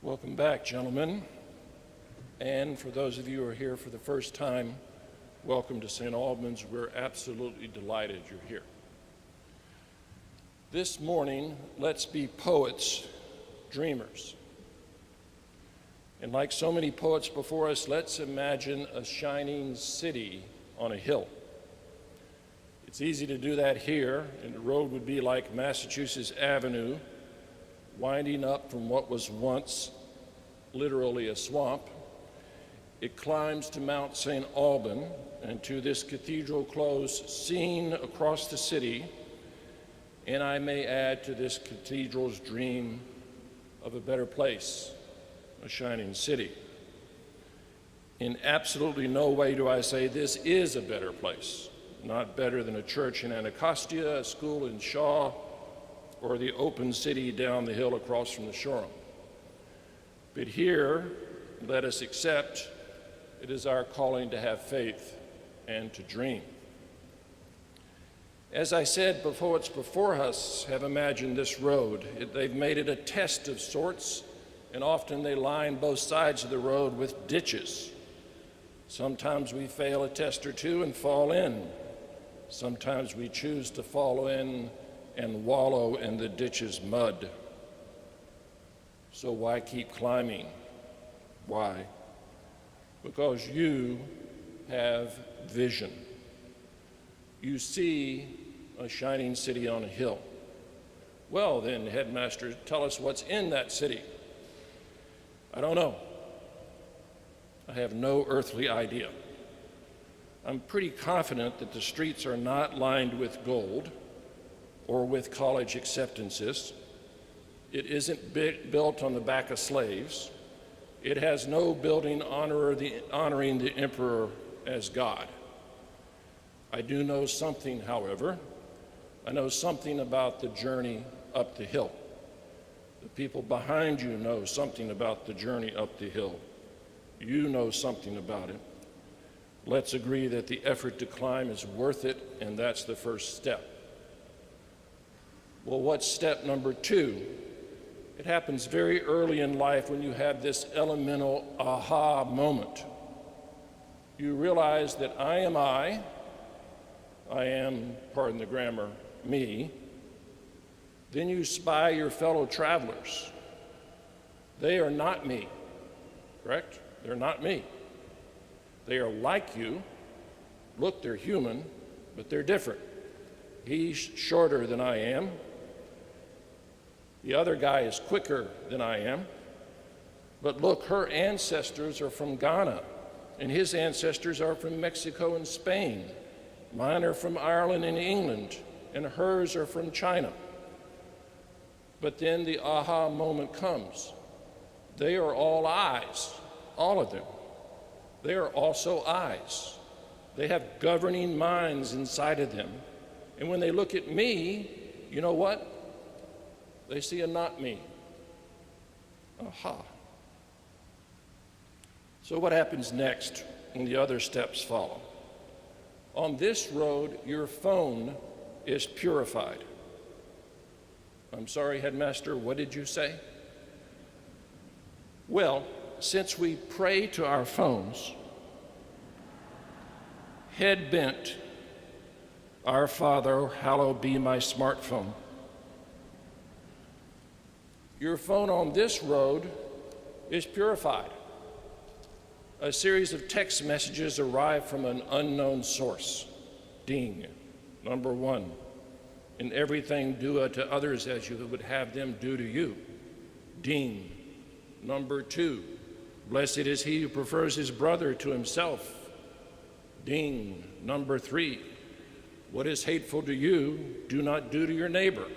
Welcome back, gentlemen. And for those of you who are here for the first time, welcome to St. Albans. We're absolutely delighted you're here. This morning, let's be poets, dreamers. And like so many poets before us, let's imagine a shining city on a hill. It's easy to do that here, and the road would be like Massachusetts Avenue, winding up from what was once literally a swamp. It climbs to Mount St. Alban and to this cathedral close seen across the city, and I may add to this cathedral's dream of a better place, a shining city. In absolutely no way do I say this is a better place, not better than a church in Anacostia, a school in Shaw, or the open city down the hill across from the Shoreham. But here, let us accept it is our calling to have faith and to dream. As I said, the poets before us have imagined this road. They've made it a test of sorts, and often they line both sides of the road with ditches. Sometimes we fail a test or two and fall in. Sometimes we choose to follow in and wallow in the ditch's mud. So why keep climbing? Why? Because you have vision. You see a shining city on a hill. Well then, Headmaster, tell us what's in that city. I don't know. I have no earthly idea. I'm pretty confident that the streets are not lined with gold or with college acceptances. It isn't built on the back of slaves. It has no building honoring the emperor as God. I do know something, however. I know something about the journey up the hill. The people behind you know something about the journey up the hill. You know something about it. Let's agree that the effort to climb is worth it, and that's the first step. Well, what's step number 2? It happens very early in life when you have this elemental aha moment. You realize that I am, pardon the grammar, me. Then you spy your fellow travelers. They are not me, correct? They're not me. They are like you. Look, they're human, but they're different. He's shorter than I am. The other guy is quicker than I am. But look, her ancestors are from Ghana, and his ancestors are from Mexico and Spain. Mine are from Ireland and England, and hers are from China. But then the aha moment comes. They are all eyes, all of them. They are also eyes. They have governing minds inside of them. And when they look at me, you know what? They see a not me. Aha. So what happens next when the other steps follow? On this road, your phone is purified. I'm sorry, Headmaster, what did you say? Well, since we pray to our phones, head bent, Our Father, hallowed be my smartphone. Your phone on this road is purified. A series of text messages arrive from an unknown source. Ding. Number 1, in everything do unto others as you would have them do to you. Ding. Number 2, blessed is he who prefers his brother to himself. Ding. Number 3, what is hateful to you, do not do to your neighbor.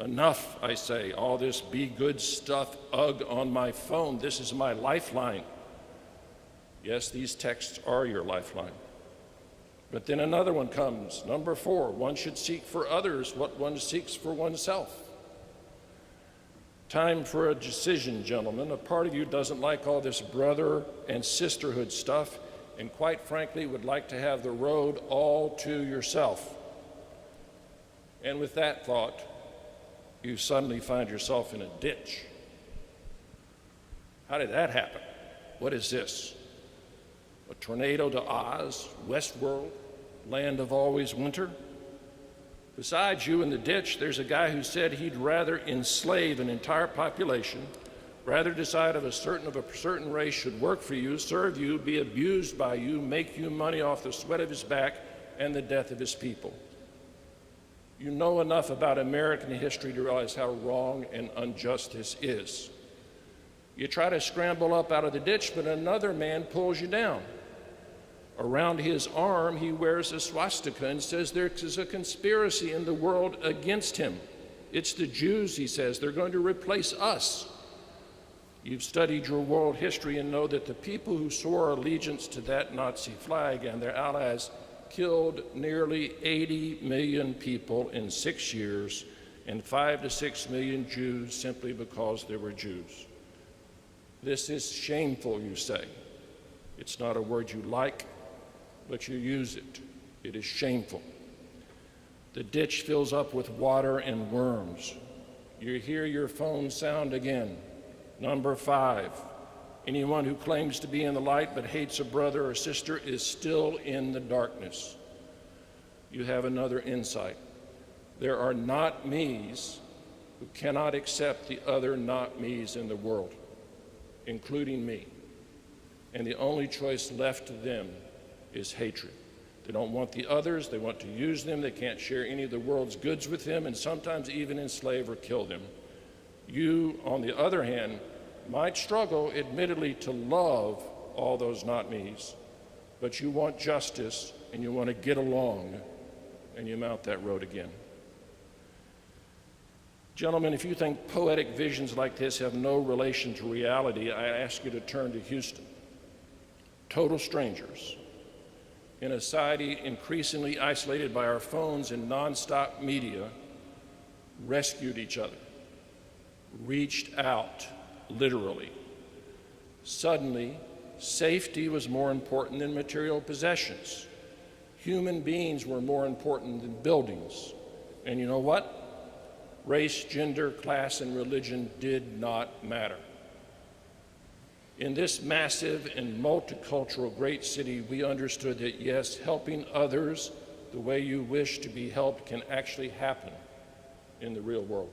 Enough, I say, all this be good stuff, ugh, on my phone. This is my lifeline. Yes, these texts are your lifeline. But then another one comes. Number 4, one should seek for others what one seeks for oneself. Time for a decision, gentlemen. A part of you doesn't like all this brother and sisterhood stuff, and quite frankly would like to have the road all to yourself. And with that thought, you suddenly find yourself in a ditch. How did that happen? What is this? A tornado to Oz, Westworld, land of always winter? Besides you in the ditch, there's a guy who said he'd rather enslave an entire population, rather decide of a certain race should work for you, serve you, be abused by you, make you money off the sweat of his back and the death of his people. You know enough about American history to realize how wrong and unjust this is. You try to scramble up out of the ditch, but another man pulls you down. Around his arm, he wears a swastika and says there is a conspiracy in the world against him. It's the Jews, he says. They're going to replace us. You've studied your world history and know that the people who swore allegiance to that Nazi flag and their allies killed nearly 80 million people in 6 years and 5 to 6 million Jews simply because they were Jews. This is shameful, you say. It's not a word you like, but you use it. It is shameful. The ditch fills up with water and worms. You hear your phone sound again. Number 5. Anyone who claims to be in the light but hates a brother or sister is still in the darkness. You have another insight. There are not me's who cannot accept the other not me's in the world, including me. And the only choice left to them is hatred. They don't want the others, they want to use them, they can't share any of the world's goods with them, and sometimes even enslave or kill them. You, on the other hand, might struggle, admittedly, to love all those not me's, but you want justice and you want to get along, and you mount that road again. Gentlemen, if you think poetic visions like this have no relation to reality, I ask you to turn to Houston. Total strangers, in a society increasingly isolated by our phones and nonstop media, rescued each other, reached out, literally. Suddenly, safety was more important than material possessions. Human beings were more important than buildings. And you know what? Race, gender, class, and religion did not matter. In this massive and multicultural great city, we understood that yes, helping others the way you wish to be helped can actually happen in the real world.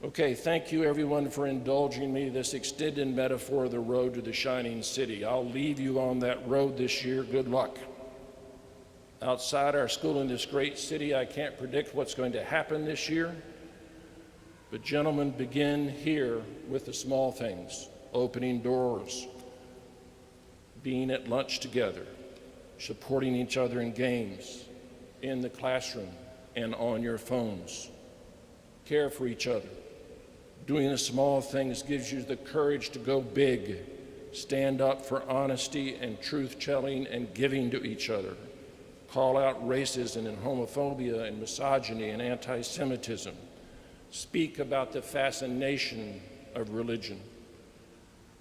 Okay, thank you everyone for indulging me this extended metaphor of the road to the shining city. I'll leave you on that road this year. Good luck. Outside our school in this great city, I can't predict what's going to happen this year. But gentlemen, begin here with the small things, opening doors, being at lunch together, supporting each other in games, in the classroom, and on your phones. Care for each other. Doing the small things gives you the courage to go big. Stand up for honesty and truth-telling and giving to each other. Call out racism and homophobia and misogyny and anti-Semitism. Speak about the fascination of religion.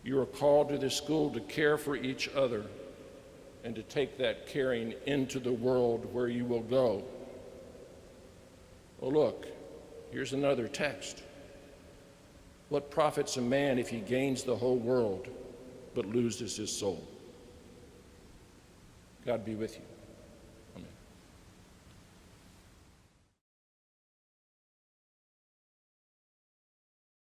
You are called to this school to care for each other and to take that caring into the world where you will go. Oh, look, here's another text. What profits a man if he gains the whole world but loses his soul? God be with you.